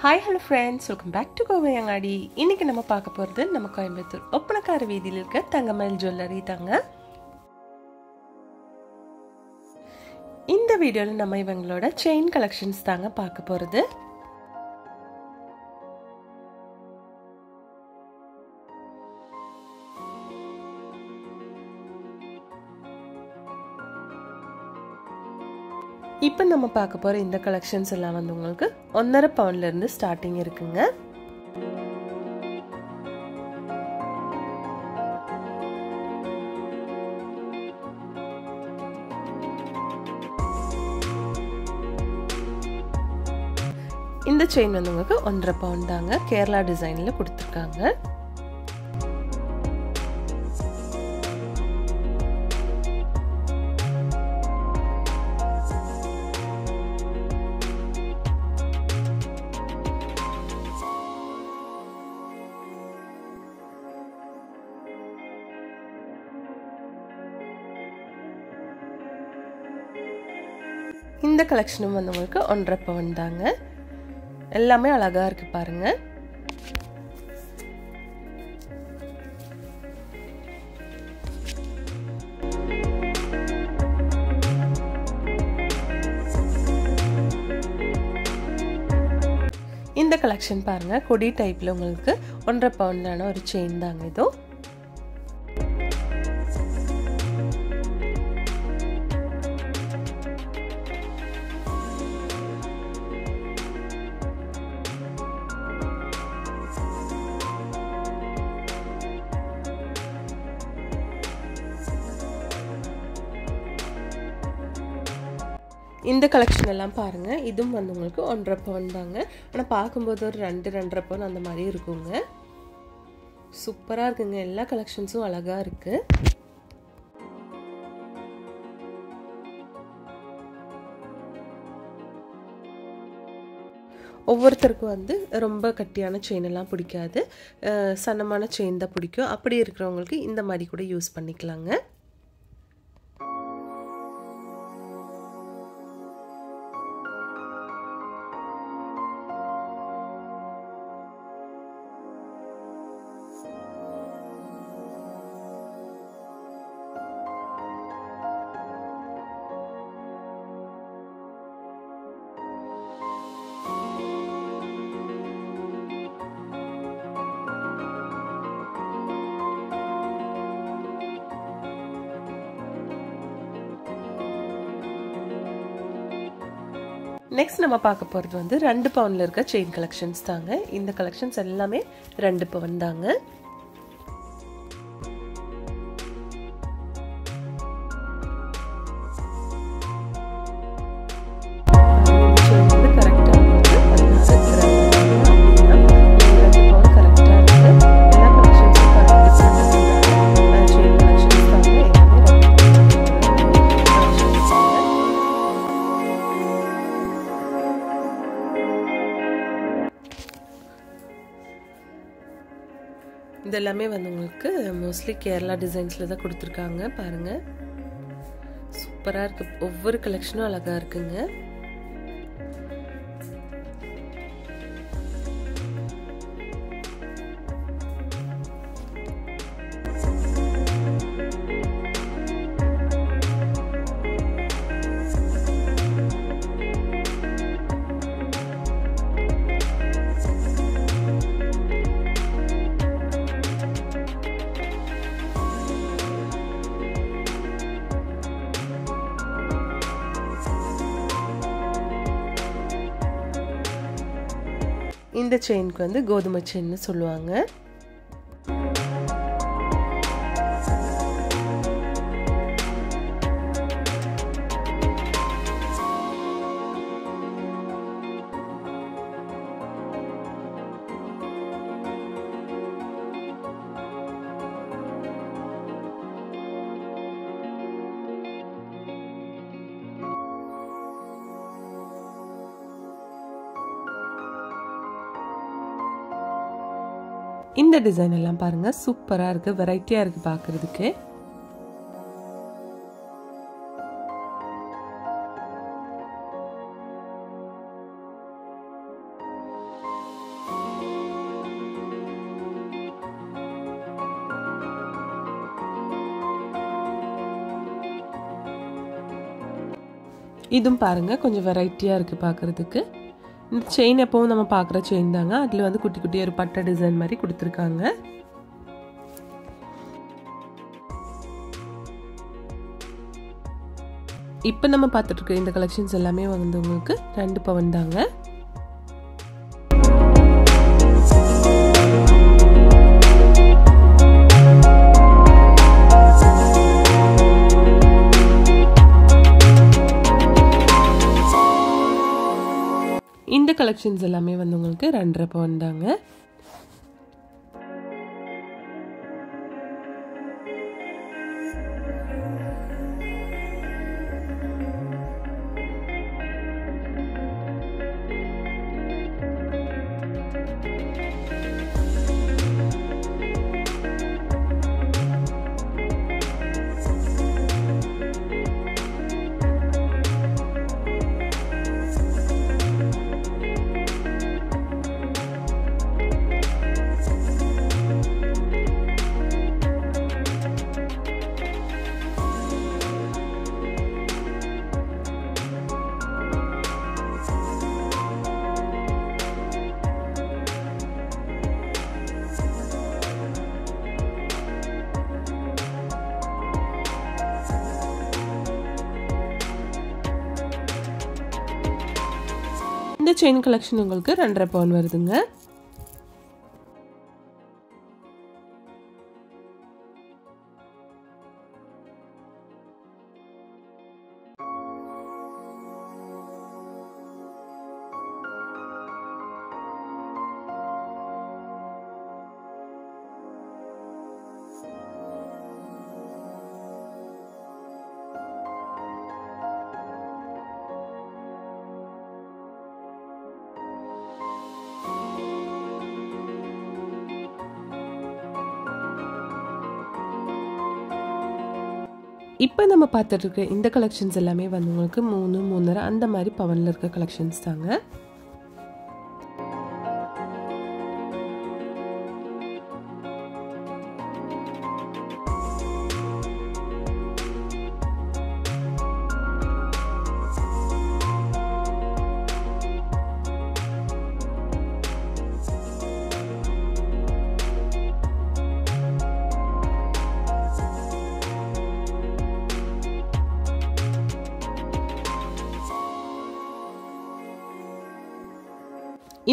Hi hello friends, welcome back to Kovai Angadi. இன்னைக்கு நம்ம பார்க்க போறது நம்ம கோயம்புத்தூர் ஒப்பனக்கார வீதியில் இருக்க தங்கமயில் ஜுவல்லரி தாங்க. இந்த வீடியோல நம்ம இவங்களோட செயின் கலெக்ஷன்ஸ் தாங்க பார்க்க போறது. இப்போ நம்ம பார்க்க போற இந்த கலெக்ஷன்ஸ் எல்லாம் வந்து உங்களுக்கு 1.5 பவுண்ட்ல இருந்து ஸ்டார்டிங் இருக்குங்க. இந்த செயின் வந்து உங்களுக்கு 1.5 பவுண்ட் தாங்க. கேரளா டிசைன்ல கொடுத்திருக்காங்க. இந்த கலெக்ஷனும் வந்து உங்களுக்கு 1.5 பவுண்ட் தாங்க. எல்லாமே அழகா இருக்கு பாருங்க. இந்த கலெக்ஷன் பாருங்க, கொடி டைப்ல உங்களுக்கு 1.5 பவுண்டான ஒரு செயின் தாங்க இதோ. இந்த கலெக்ஷன் எல்லாம் பாருங்க, இதுவும் வந்து உங்களுக்கு 1.5 பவுண்ட் தாங்க. ஆனால் பார்க்கும்போது ஒரு 2-2.5 பவுண்ட் அந்த மாதிரி இருக்குங்க. சூப்பராக இருக்குங்க. எல்லா கலெக்ஷன்ஸும் அழகா இருக்கு. ஒவ்வொருத்தருக்கும் வந்து ரொம்ப கட்டியான செயின் எல்லாம் பிடிக்காது, சன்னமான செயின் தான் பிடிக்கும். அப்படி இருக்கிறவங்களுக்கு இந்த மாதிரி கூட யூஸ் பண்ணிக்கலாங்க. நெக்ஸ்ட் நம்ம பார்க்க போகிறது வந்து 2 பவுண்ட்ல இருக்க செயின் கலெக்ஷன்ஸ் தாங்க. இந்த கலெக்ஷன்ஸ் எல்லாமே 2 பவுண்ட் தாங்க. இது எல்லாமே வந்து உங்களுக்கு மோஸ்ட்லி கேரளா டிசைன்ஸ்ல தான் கொடுத்துருக்காங்க பாருங்க. சூப்பரா இருக்கு. ஒவ்வொரு கலெக்ஷனும் அழகா இருக்குங்க. இந்த செயினுக்கு வந்து கோதுமை செயின்னு சொல்லுவாங்க. இந்த டிசைன் எல்லாம் பாருங்க, சூப்பரா இருக்கு. வெரைட்டியா இருக்கு பார்க்கிறதுக்கு. இதுவும் பாருங்கள் கொஞ்சம் வெரைட்டியாக இருக்குது பார்க்குறதுக்கு. இந்த செயின் எப்பவும் நம்ம பார்க்குற செயின் தாங்க. அதில் வந்து குட்டி குட்டி ஒரு பட்டை டிசைன் மாதிரி கொடுத்துருக்காங்க. இப்போ நம்ம பார்த்துட்டு இருக்க இந்த கலெக்ஷன்ஸ் எல்லாமே வந்து உங்களுக்கு 2 பவுன் தாங்க. இந்த கலெக்ஷன்ஸ் எல்லாமே வந்து உங்களுக்கு 2.5 பவுன் தாங்க. இந்த செயின் கலெக்ஷன் உங்களுக்கு 2.5 பவுன் வருதுங்க. இப்போ நம்ம பார்த்துட்டு இருக்க இந்த கலெக்ஷன்ஸ் எல்லாமே வந்து உங்களுக்கு 3, 3.5 அந்த மாதிரி பவனில் இருக்க கலெக்ஷன்ஸ் தாங்க.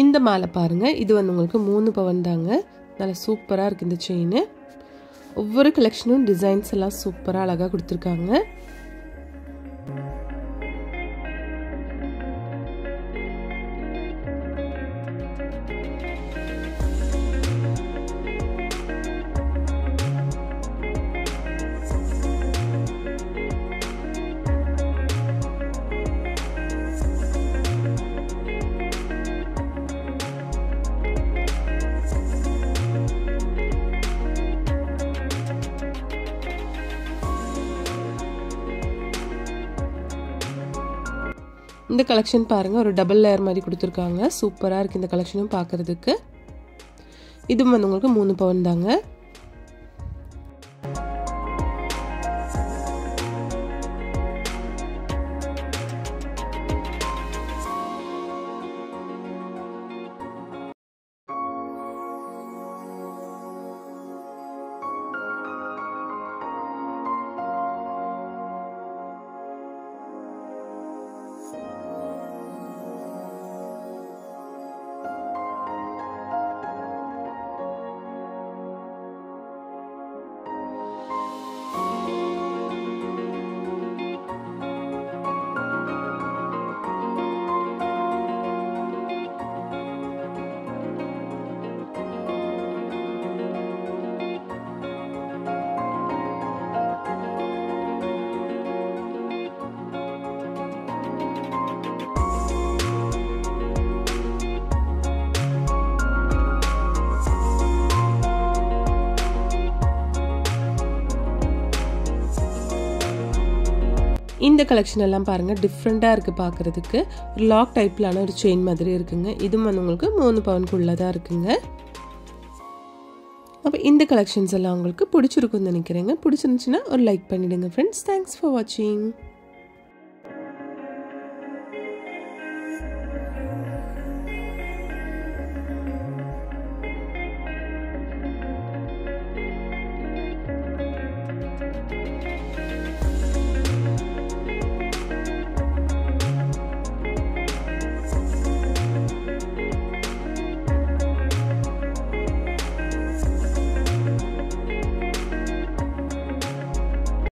இந்த மாலை பாருங்க, இது வந்து உங்களுக்கு 3 பவுன் தாங்க. நல்லா சூப்பராக இருக்குது இந்த செயின். ஒவ்வொரு கலெக்ஷனும் டிசைன்ஸ் எல்லாம் சூப்பராக அழகாக கொடுத்துருக்காங்க. இந்த கலெக்ஷன் பாருங்க, ஒரு டபுள் லேயர் மாதிரி கொடுத்துருக்காங்க. சூப்பராக இருக்குது இந்த கலெக்ஷனும் பார்க்குறதுக்கு. இதுவும் வந்து உங்களுக்கு 3 பவுன் தாங்க. இந்த கலெக்ஷன் எல்லாம் பாருங்க, டிஃப்ரெண்ட்டாக இருக்குது பார்க்குறதுக்கு. ஒரு லாக் டைப்லான ஒரு செயின் மாதிரி இருக்குங்க. இதுவும் வந்து உங்களுக்கு 3 பவுனுக்குள்ளே தான் இருக்குங்க. அப்போ இந்த கலெக்ஷன்ஸ் எல்லாம் உங்களுக்கு பிடிச்சிருக்குன்னு நினைக்கிறேங்க. பிடிச்சிருந்துச்சுன்னா ஒரு லைக் பண்ணிவிடுங்க ஃப்ரெண்ட்ஸ். தேங்க்ஸ் ஃபார் வாட்சிங்.